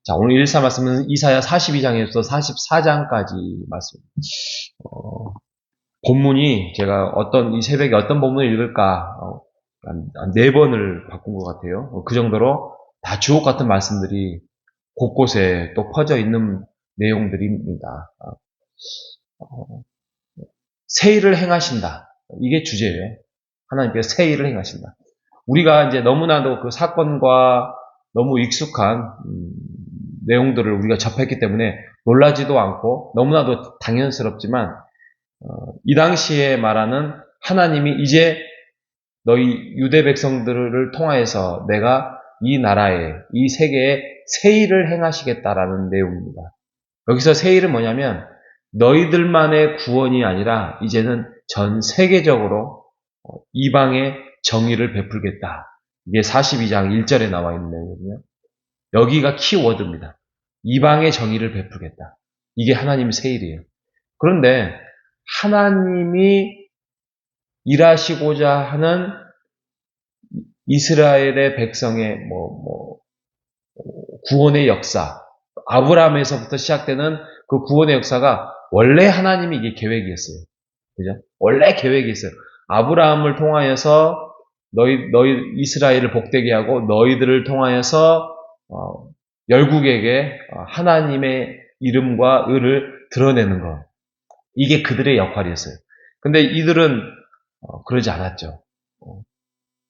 자, 오늘 1사 말씀은 이사야 42장에서 44장까지 말씀. 본문이 제가 이 새벽에 어떤 본문을 읽을까, 한 4번을 바꾼 것 같아요. 그 정도로 다 주옥 같은 말씀들이 곳곳에 또 퍼져 있는 내용들입니다. 새 일을 행하신다. 이게 주제예요. 하나님께서 새 일을 행하신다. 우리가 이제 너무나도 그 사건과 너무 익숙한 내용들을 우리가 접했기 때문에 놀라지도 않고 너무나도 당연스럽지만 이 당시에 말하는 하나님이 이제 너희 유대 백성들을 통하여서 내가 이 나라에, 이 세계에 새 일을 행하시겠다라는 내용입니다. 여기서 새 일은 뭐냐면 너희들만의 구원이 아니라 이제는 전 세계적으로 이방의 정의를 베풀겠다. 이게 42장 1절에 나와 있는 내용이거든요. 여기가 키워드입니다. 이방의 정의를 베풀겠다. 이게 하나님의 새 일이에요. 그런데 하나님이 일하시고자 하는 이스라엘의 백성의 구원의 역사, 아브라함에서부터 시작되는 그 구원의 역사가 원래 하나님이 이게 계획이었어요. 그죠? 원래 계획이 있어요. 아브라함을 통하여서 너희 이스라엘을 복되게 하고 너희들을 통하여서 열국에게 하나님의 이름과 의를 드러내는 것. 이게 그들의 역할이었어요. 근데 이들은 그러지 않았죠.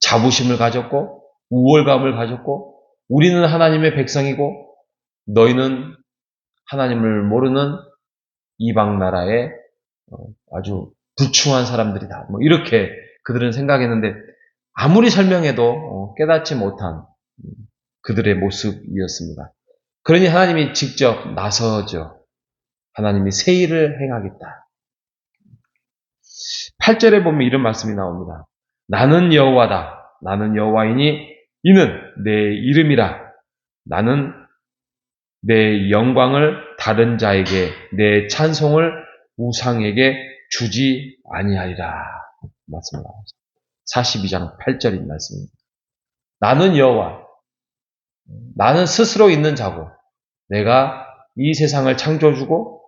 자부심을 가졌고 우월감을 가졌고 우리는 하나님의 백성이고 너희는 하나님을 모르는 이방 나라의 아주 부충한 사람들이다. 이렇게 그들은 생각했는데 아무리 설명해도 깨닫지 못한 그들의 모습이었습니다. 그러니 하나님이 직접 나서죠. 하나님이 새 일을 행하겠다. 8절에 보면 이런 말씀이 나옵니다. 나는 여호와다. 나는 여호와이니 이는 내 이름이라. 나는 내 영광을 다른 자에게 내 찬송을 우상에게 주지 아니하리라. 말씀을 42장 8절인 말씀입니다. 나는 여호와. 나는 스스로 있는 자고 내가 이 세상을 창조주고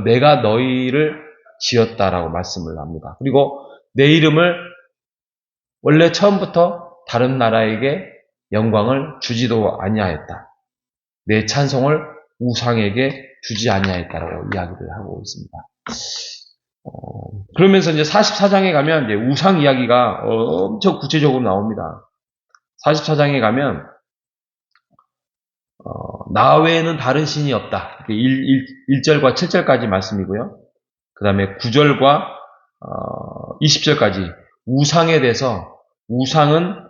내가 너희를 지었다라고 말씀을 합니다. 그리고 내 이름을 원래 처음부터 다른 나라에게 영광을 주지도 아니하였다. 내 찬송을 우상에게 주지 아니하였다라고 이야기를 하고 있습니다. 그러면서 이제 44장에 가면 이제 우상 이야기가 엄청 구체적으로 나옵니다. 44장에 가면 나 외에는 다른 신이 없다. 1절과 7절까지 말씀이고요. 그 다음에 9절과 20절까지 우상에 대해서 우상은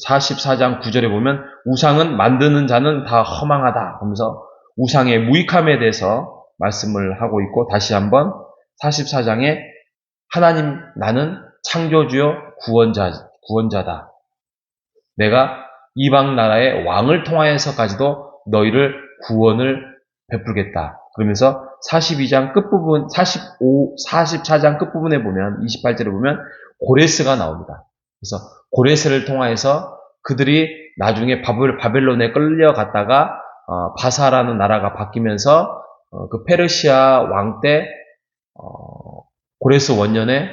44장 9절에 보면 우상은 만드는 자는 다 허망하다 하면서 우상의 무익함에 대해서 말씀을 하고 있고 다시 한번 44장에 하나님 나는 창조주요 구원자다. 내가 이방 나라의 왕을 통하여서까지도 너희를 구원을 베풀겠다. 그러면서 42장 끝부분, 44장 끝부분에 보면 28절에 보면 고레스가 나옵니다. 그래서 고레스를 통하여서 그들이 나중에 바벨론에 끌려갔다가 바사라는 나라가 바뀌면서 그 페르시아 왕 때 고레스 원년에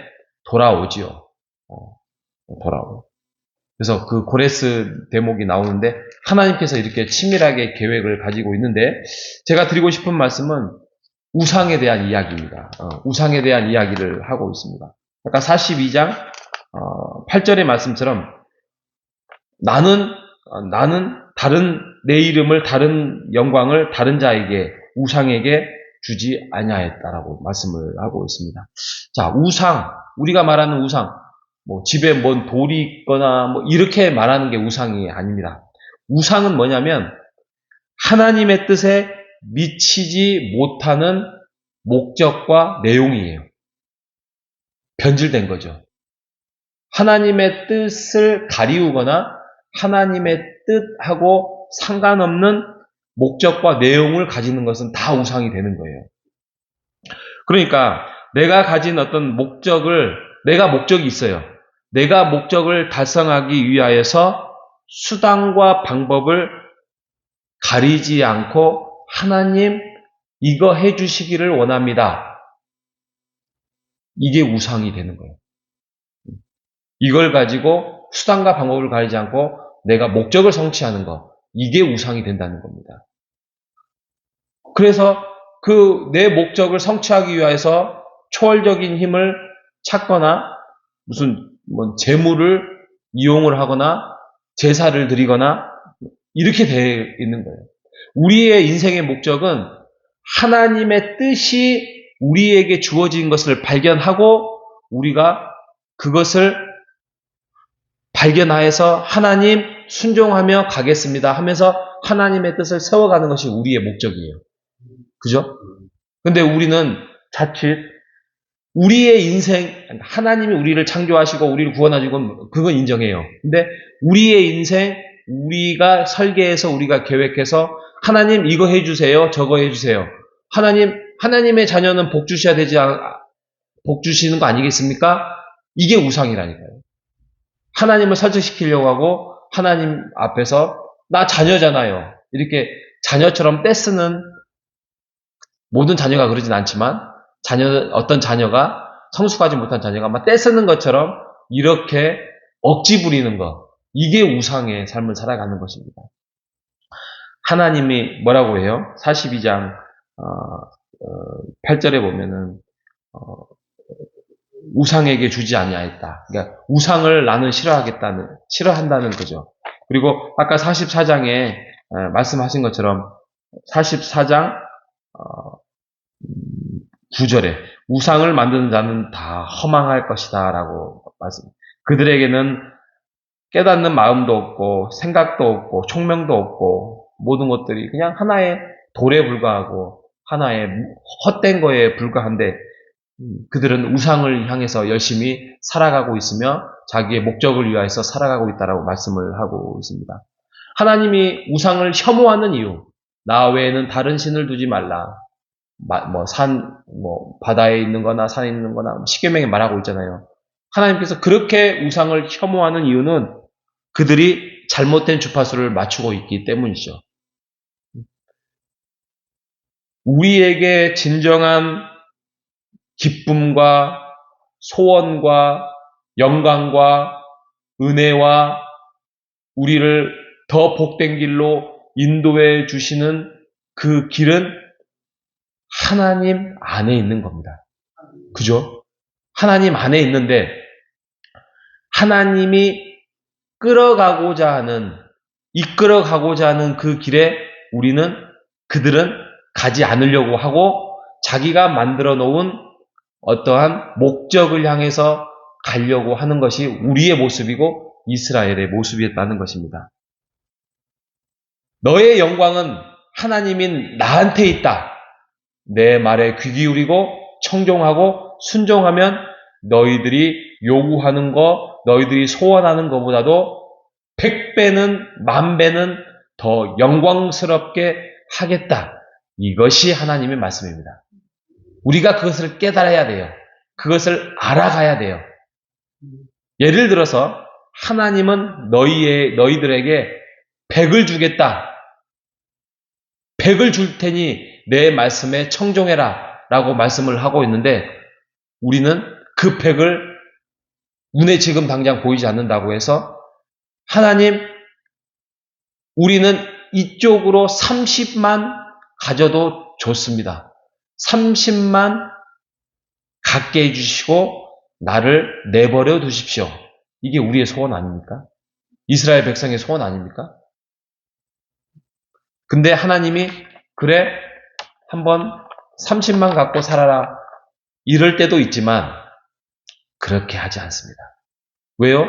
돌아오지요. 돌아오고. 그래서 그 고레스 대목이 나오는데 하나님께서 이렇게 치밀하게 계획을 가지고 있는데 제가 드리고 싶은 말씀은 우상에 대한 이야기입니다. 우상에 대한 이야기를 하고 있습니다. 아까 42장 8절의 말씀처럼 나는 내 이름을 다른 영광을 다른 자에게 우상에게 주지 아니하였다라고 말씀을 하고 있습니다. 자, 우상, 우리가 말하는 우상, 집에 뭔 돌이 있거나 이렇게 말하는 게 우상이 아닙니다. 우상은 뭐냐면 하나님의 뜻에 미치지 못하는 목적과 내용이에요. 변질된 거죠. 하나님의 뜻을 가리우거나 하나님의 뜻하고 상관없는 목적과 내용을 가지는 것은 다 우상이 되는 거예요. 그러니까 내가 가진 어떤 내가 목적이 있어요. 내가 목적을 달성하기 위하여서 수단과 방법을 가리지 않고 하나님 이거 해주시기를 원합니다. 이게 우상이 되는 거예요. 이걸 가지고 수단과 방법을 가리지 않고 내가 목적을 성취하는 거, 이게 우상이 된다는 겁니다. 그래서 그 내 목적을 성취하기 위해서 초월적인 힘을 찾거나 무슨 재물을 이용을 하거나 제사를 드리거나 이렇게 되어 있는 거예요. 우리의 인생의 목적은 하나님의 뜻이 우리에게 주어진 것을 발견하고 우리가 그것을 발견하여서 하나님 순종하며 가겠습니다 하면서 하나님의 뜻을 세워가는 것이 우리의 목적이에요. 그죠? 근데 우리는 자칫 우리의 인생, 하나님이 우리를 창조하시고 우리를 구원하시고 그건 인정해요. 근데 우리의 인생, 우리가 설계해서 우리가 계획해서 하나님 이거 해주세요, 저거 해주세요. 하나님의 자녀는 복 주셔야 복 주시는 거 아니겠습니까? 이게 우상이라니까요. 하나님을 설득시키려고 하고 하나님 앞에서 나 자녀잖아요. 이렇게 자녀처럼 떼쓰는 모든 자녀가 그러진 않지만 어떤 자녀가 성숙하지 못한 자녀가 막 떼쓰는 것처럼 이렇게 억지 부리는 것, 이게 우상의 삶을 살아가는 것입니다. 하나님이 뭐라고 해요? 42장 8절에 보면은 우상에게 주지 아니하였다. 그러니까 우상을 나는 싫어한다는 거죠. 그리고 아까 44장에 말씀하신 것처럼 44장 9절에 우상을 만드는 자는 다 허망할 것이다 라고 말씀. 그들에게는 깨닫는 마음도 없고 생각도 없고 총명도 없고 모든 것들이 그냥 하나의 돌에 불과하고 하나의 헛된 거에 불과한데 그들은 우상을 향해서 열심히 살아가고 있으며 자기의 목적을 위하여서 살아가고 있다라고 말씀을 하고 있습니다. 하나님이 우상을 혐오하는 이유, 나 외에는 다른 신을 두지 말라. 바다에 있는 거나 산에 있는 거나 십계명에 말하고 있잖아요. 하나님께서 그렇게 우상을 혐오하는 이유는 그들이 잘못된 주파수를 맞추고 있기 때문이죠. 우리에게 진정한 기쁨과 소원과 영광과 은혜와 우리를 더 복된 길로 인도해 주시는 그 길은 하나님 안에 있는 겁니다. 그죠? 하나님 안에 있는데 하나님이 이끌어가고자 하는 그 길에 그들은 가지 않으려고 하고 자기가 만들어 놓은 어떠한 목적을 향해서 가려고 하는 것이 우리의 모습이고 이스라엘의 모습이었다는 것입니다. 너의 영광은 하나님인 나한테 있다. 내 말에 귀 기울이고 청종하고 순종하면 너희들이 요구하는 거, 너희들이 소원하는 것보다도 100배는 10,000배는 더 영광스럽게 하겠다. 이것이 하나님의 말씀입니다. 우리가 그것을 깨달아야 돼요. 그것을 알아가야 돼요. 예를 들어서 하나님은 너희들에게 100을 주겠다. 100을 줄 테니 내 말씀에 청종해라 라고 말씀을 하고 있는데 우리는 그 100을 눈에 지금 당장 보이지 않는다고 해서 하나님 우리는 이쪽으로 30만 가져도 좋습니다. 30만 갖게 해주시고 나를 내버려 두십시오. 이게 우리의 소원 아닙니까? 이스라엘 백성의 소원 아닙니까? 근데 하나님이 그래 한번 30만 갖고 살아라 이럴 때도 있지만 그렇게 하지 않습니다. 왜요?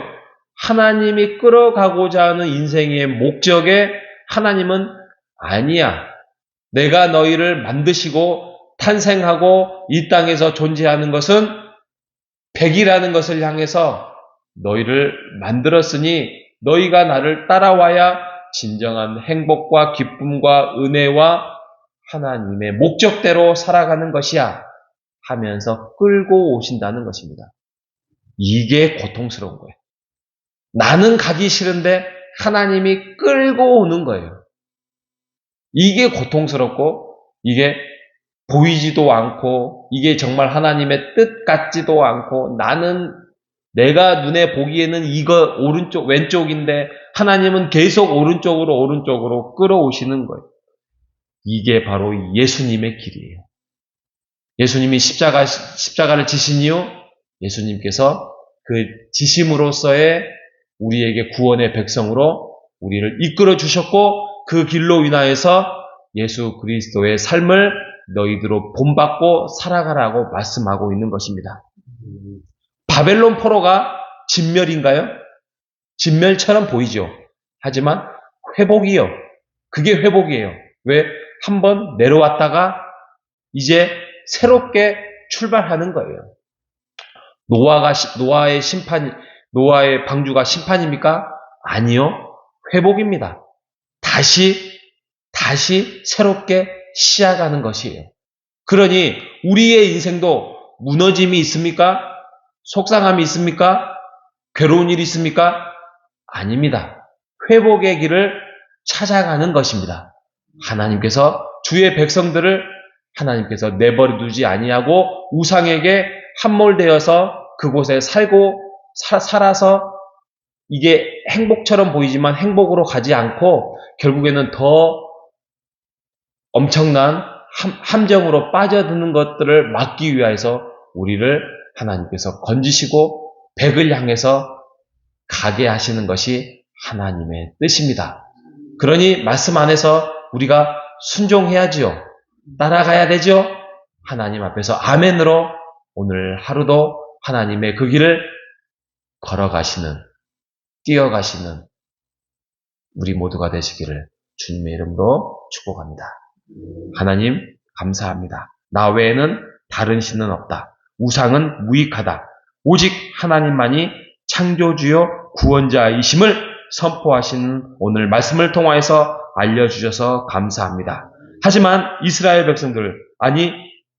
하나님이 끌어가고자 하는 인생의 목적에 하나님은 아니야. 내가 너희를 만드시고 탄생하고 이 땅에서 존재하는 것은 100이라는 것을 향해서 너희를 만들었으니 너희가 나를 따라와야 진정한 행복과 기쁨과 은혜와 하나님의 목적대로 살아가는 것이야 하면서 끌고 오신다는 것입니다. 이게 고통스러운 거예요. 나는 가기 싫은데 하나님이 끌고 오는 거예요. 이게 고통스럽고 이게 보이지도 않고 이게 정말 하나님의 뜻 같지도 않고 나는 내가 눈에 보기에는 이거 오른쪽 왼쪽인데 하나님은 계속 오른쪽으로 끌어오시는 거예요. 이게 바로 예수님의 길이에요. 예수님이 십자가를 지신 이유 예수님께서 그 지심으로서의 우리에게 구원의 백성으로 우리를 이끌어 주셨고 그 길로 인하여서 예수 그리스도의 삶을 너희들로 본받고 살아가라고 말씀하고 있는 것입니다. 바벨론 포로가 진멸인가요? 진멸처럼 보이죠. 하지만 회복이요. 그게 회복이에요. 왜? 한번 내려왔다가 이제 새롭게 출발하는 거예요. 노아의 방주가 심판입니까? 아니요. 회복입니다. 다시 새롭게 시작하는 것이에요. 그러니 우리의 인생도 무너짐이 있습니까? 속상함이 있습니까? 괴로운 일이 있습니까? 아닙니다. 회복의 길을 찾아가는 것입니다. 하나님께서 주의 백성들을 하나님께서 내버려 두지 아니하고 우상에게 함몰되어서 그곳에 살아서 이게 행복처럼 보이지만 행복으로 가지 않고 결국에는 더 엄청난 함정으로 빠져드는 것들을 막기 위해서 우리를 하나님께서 건지시고 백을 향해서 가게 하시는 것이 하나님의 뜻입니다. 그러니 말씀 안에서 우리가 순종해야지요. 따라가야 되죠. 하나님 앞에서 아멘으로 오늘 하루도 하나님의 그 길을 걸어가시는, 뛰어가시는 우리 모두가 되시기를 주님의 이름으로 축복합니다. 하나님 감사합니다. 나 외에는 다른 신은 없다. 우상은 무익하다. 오직 하나님만이 창조주요 구원자이심을 선포하시는 오늘 말씀을 통하여서 알려주셔서 감사합니다. 하지만 이스라엘 백성들, 아니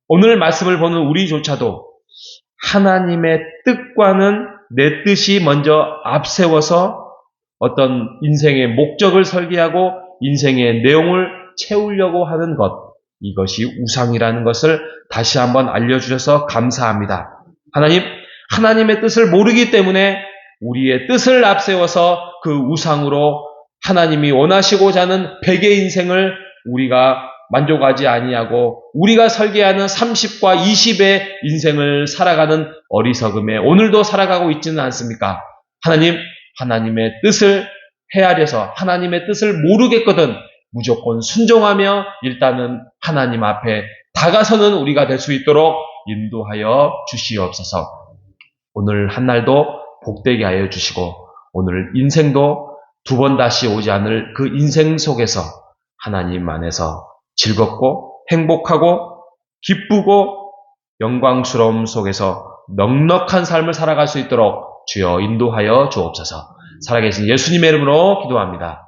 오늘 말씀을 보는 우리조차도 하나님의 뜻과는 내 뜻이 먼저 앞세워서 어떤 인생의 목적을 설계하고 인생의 내용을 채우려고 하는 것, 이것이 우상이라는 것을 다시 한번 알려주셔서 감사합니다. 하나님의 뜻을 모르기 때문에 우리의 뜻을 앞세워서 그 우상으로 하나님이 원하시고자 하는 백의 인생을 우리가 만족하지 아니하고 우리가 설계하는 30과 20의 인생을 살아가는 어리석음에 오늘도 살아가고 있지는 않습니까? 하나님의 뜻을 헤아려서 하나님의 뜻을 모르겠거든 무조건 순종하며 일단은 하나님 앞에 다가서는 우리가 될 수 있도록 인도하여 주시옵소서. 오늘 한날도 복되게 하여 주시고 오늘 인생도 두 번 다시 오지 않을 그 인생 속에서 하나님 안에서 즐겁고 행복하고 기쁘고 영광스러움 속에서 넉넉한 삶을 살아갈 수 있도록 주여 인도하여 주옵소서. 살아계신 예수님의 이름으로 기도합니다.